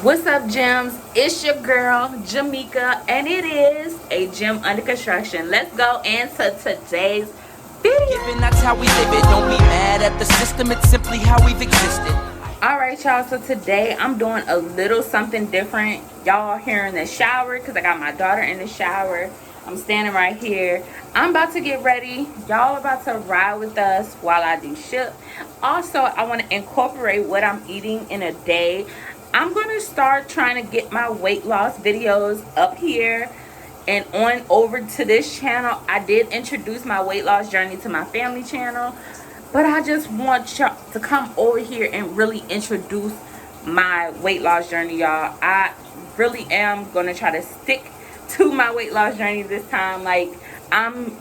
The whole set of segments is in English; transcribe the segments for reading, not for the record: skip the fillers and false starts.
What's up, gems? It's your girl, Jamika, and it is a gym under construction. Let's go into today's video. That's how we live it. Don't be mad at the system. It's simply how we've existed. Alright, y'all, so today I'm doing a little something different. Y'all here in the shower because I got my daughter in the shower. I'm standing right here. I'm about to get ready. Y'all about to ride with us while I do Shipt. Also, I want to incorporate what I'm eating in a day. I'm going to start trying to get my weight loss videos up here and on over to this channel. I did introduce my weight loss journey to my family channel, but I just want y'all to come over here and really introduce my weight loss journey, y'all. I really am going to try to stick to my weight loss journey this time. Like, I'm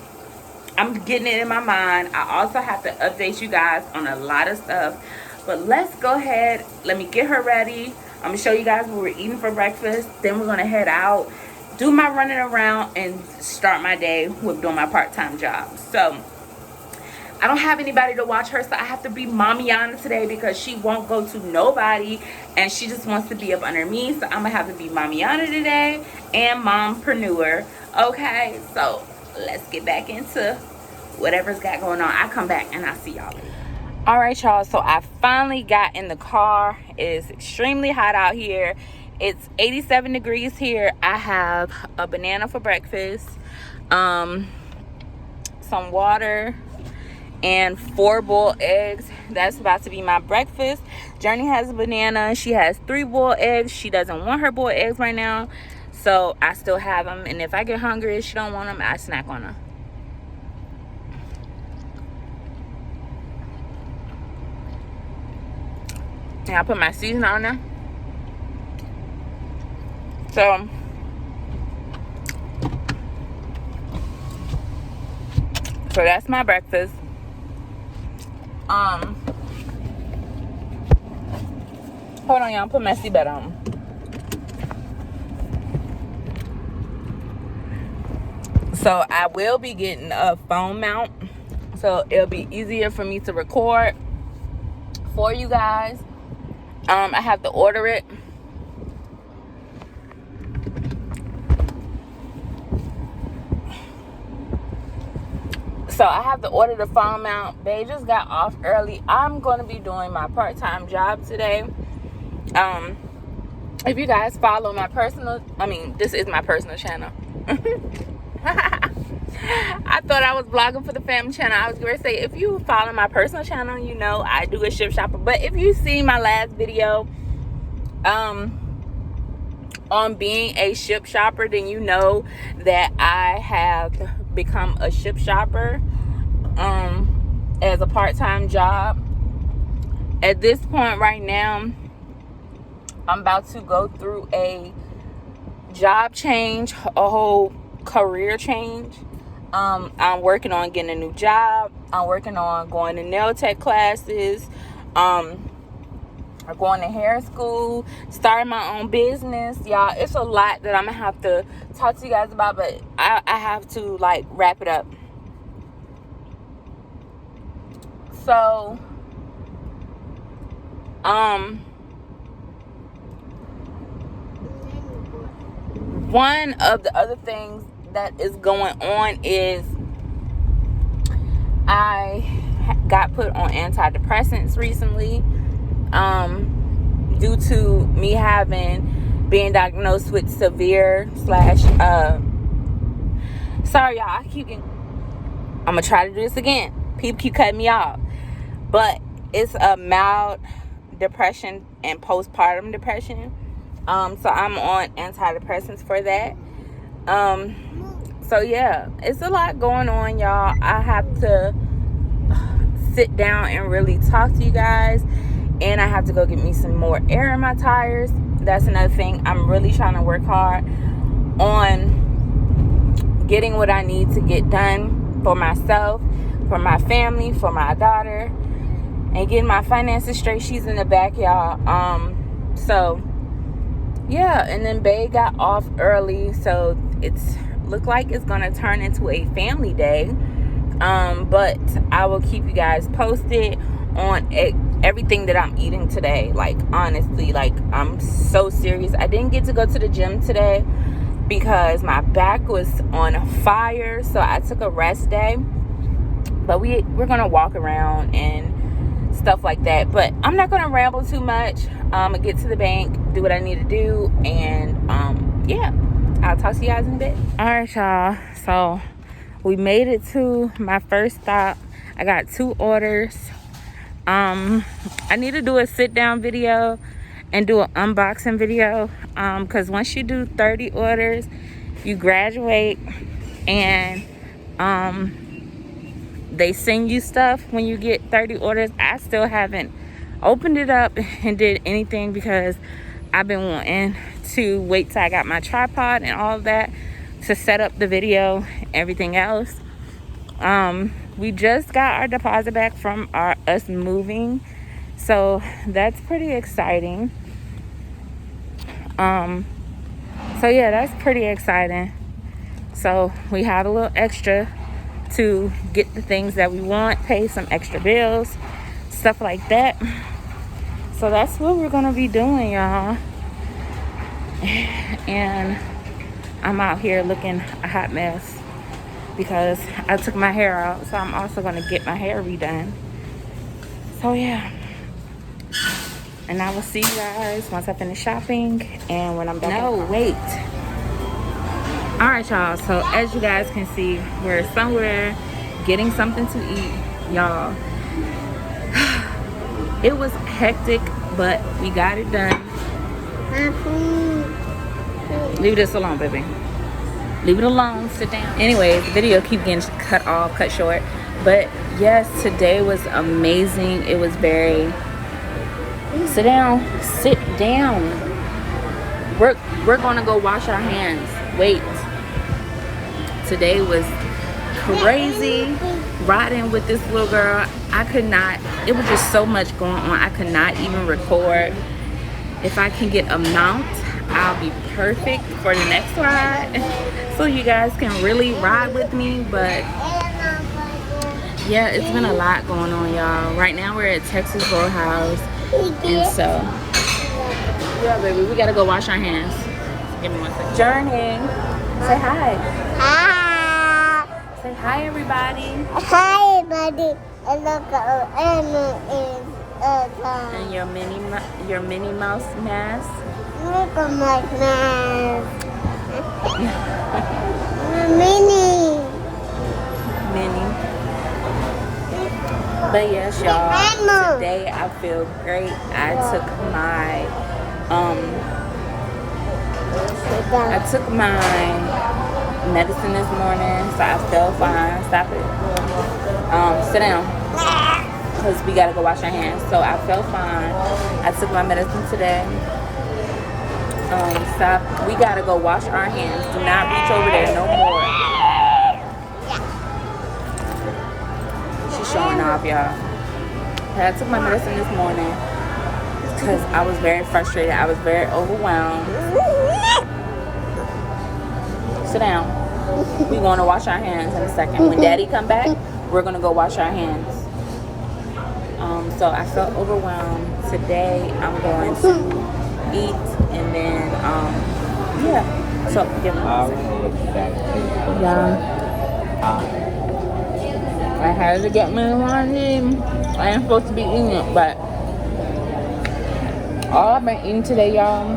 getting it in my mind. I also have to update you guys on a lot of stuff. But let's go ahead. Let me get her ready. I'm going to show you guys what we're eating for breakfast. Then we're going to head out, do my running around, and start my day with doing my part-time job. So, I don't have anybody to watch her, so I have to be Mamiana today because she won't go to nobody, and she just wants to be up under me. So, I'm going to have to be Mamiana today and Mompreneur. Okay, so let's get back into whatever's got going on. I come back and I'll see y'all later. All right, y'all, so I finally got in the car. It is extremely hot out here. It's 87 degrees here. I have a banana for breakfast, some water, and 4 boiled eggs. That's about to be my breakfast. Journey has a banana. She has 3 boiled eggs. She doesn't want her boiled eggs right now, so I still have them. And if I get hungry and she don't want them, I snack on them. And I put my seasoning on there. So that's my breakfast. Hold on, y'all. Put my seatbelt on. So I will be getting a phone mount, so it'll be easier for me to record for you guys. I have to order it. So I have to order the phone mount. They just got off early. I'm going to be doing my part-time job today. If you guys follow my this is my personal channel. I thought I was vlogging for the family channel. I was going to say, if you follow my personal channel, you know I do a Shipt shopper. But if you see my last video on being a Shipt shopper, then you know that I have become a Shipt shopper as a part-time job. At this point right now, I'm about to go through a job change, a whole career change. I'm working on getting a new job. I'm working on going to nail tech classes. I'm going to hair school, starting my own business. Y'all, it's a lot that I'm gonna have to talk to you guys about, but I have to like wrap it up. So one of the other things that is going on is I got put on antidepressants recently, due to me being diagnosed with severe sorry y'all, I'm gonna try to do this again. People keep cutting me off, but it's a mild depression and postpartum depression. So I'm on antidepressants for that. So yeah, it's a lot going on, y'all. I have to sit down and really talk to you guys, and I have to go get me some more air in my tires. That's another thing. I'm really trying to work hard on getting what I need to get done for myself, for my family, for my daughter, and getting my finances straight. She's in the back, y'all. So yeah, and then Bae got off early, so it's look like it's gonna turn into a family day. But I will keep you guys posted on everything that I'm eating today. Like, honestly, like, I'm so serious. I didn't get to go to the gym today because my back was on fire, so I took a rest day. But we're gonna walk around and stuff like that. But I'm not gonna ramble too much. I'm gonna get to the bank, do what I need to do, and yeah, I'll talk to you guys in a bit. All right, y'all, so we made it to my first stop. I got 2 orders. I need to do a sit down video and do an unboxing video, because once you do 30 orders, you graduate, and they send you stuff when you get 30 orders. I still haven't opened it up and did anything because I've been wanting to wait till I got my tripod and all of that to set up the video, everything else. We just got our deposit back from us moving, so that's pretty exciting. So yeah, that's pretty exciting. So we had a little extra to get the things that we want, pay some extra bills, stuff like that. So that's what we're gonna be doing, y'all. And I'm out here looking a hot mess because I took my hair out, so I'm also gonna get my hair redone. So yeah, and I will see you guys once I finish shopping and when I'm done. No, wait. All right, y'all, so as you guys can see, we're somewhere getting something to eat, y'all. It was hectic, but we got it done. Leave this alone, baby. Leave it alone. Sit down. Anyways, the video keep getting cut short. But yes, today was amazing. It was very... Sit down. Sit down. We're gonna go wash our hands. Wait. Today was crazy. Riding with this little girl. I could not... It was just so much going on. I could not even record. If I can get a mount, I'll be perfect for the next ride, so you guys can really ride with me. But yeah, it's been a lot going on, y'all. Right now we're at Texas Roadhouse, and so yeah, baby, we gotta go wash our hands. Give me one second. Journey, say hi. Hi. Say hi, everybody. Hi, everybody. And your Minnie Mouse mask. Look at my mask. Minnie. But yes, y'all, today I feel great. I took my medicine this morning, so I felt fine. Stop it. Sit down, because we gotta go wash our hands. So I felt fine. I took my medicine today. Stop. We gotta go wash our hands. Do not reach over there no more. She's showing off, y'all. I took my medicine this morning because I was very frustrated. I was very overwhelmed. Sit down. We're gonna wash our hands in a second. When Daddy come back, we're gonna go wash our hands. So I felt overwhelmed. Today I'm going to eat, and then yeah. So give me a second. Yeah. I had to get me one. I ain't supposed to be eating it, but all I've been eating today, y'all,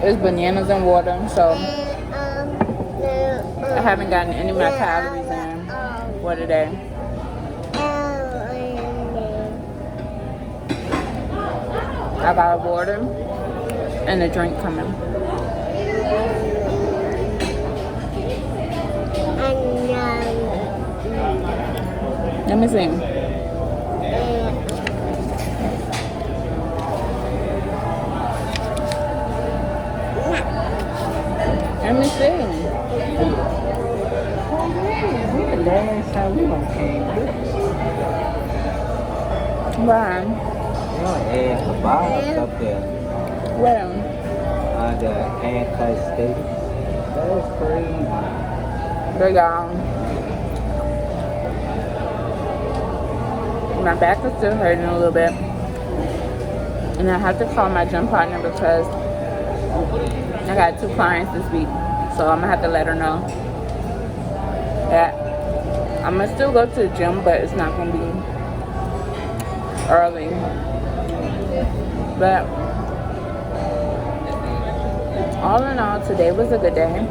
is bananas and water. So I haven't gotten any of my calories in for today. I got a water and a drink coming. Let me see. Let me see. Last time we gonna came. Why? You know, add kebabs up there. Where? The hand-cut steaks. That's crazy. There y'all. My back is still hurting a little bit. And I have to call my gym partner because I got 2 clients this week. So I'm gonna have to let her know that I'm gonna still go to the gym, but it's not gonna be early. But all in all, today was a good day.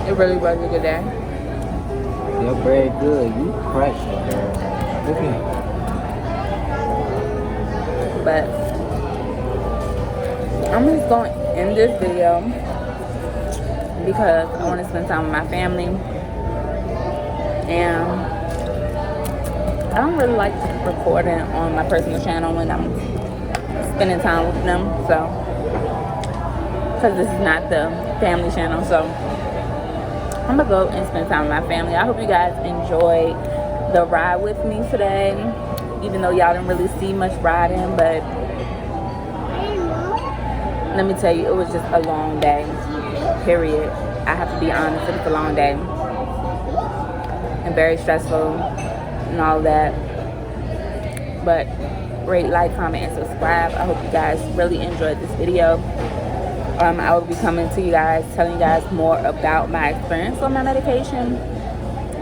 It really was a good day. You're very good. You crushed it, girl. Look at But I'm just going to end this video because I want to spend time with my family. And I don't really like recording on my personal channel when I'm spending time with them. So, because this is not the family channel. So, I'm going to go and spend time with my family. I hope you guys enjoyed the ride with me today. Even though y'all didn't really see much riding, but let me tell you, it was just a long day, period. I have to be honest, it was a long day. And very stressful and all that. But rate, like, comment, and subscribe. I hope you guys really enjoyed this video. I will be coming to you guys, telling you guys more about my experience on my medication,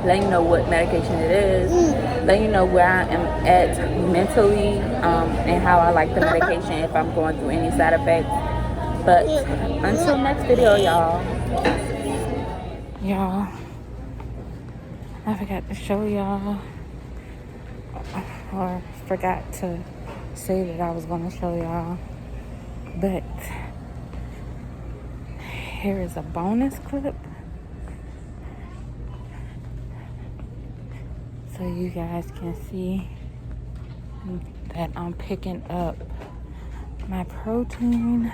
letting you know what medication it is, letting you know where I am at mentally, and how I like the medication, if I'm going through any side effects. But until next video, y'all, I forgot to show y'all, or forgot to say that I was going to show y'all, but here is a bonus clip so you guys can see that I'm picking up my protein,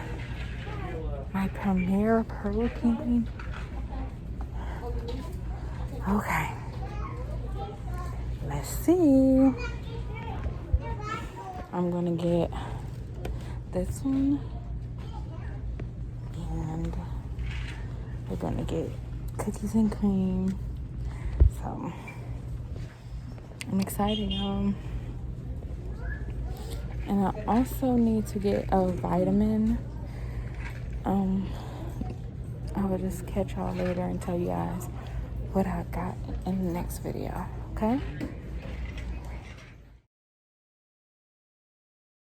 my Premier protein. Okay, let's see. I'm gonna get this one, and we're gonna get cookies and cream. So I'm excited, y'all. And I also need to get a vitamin. I will just catch y'all later and tell you guys what I got in the next video, okay?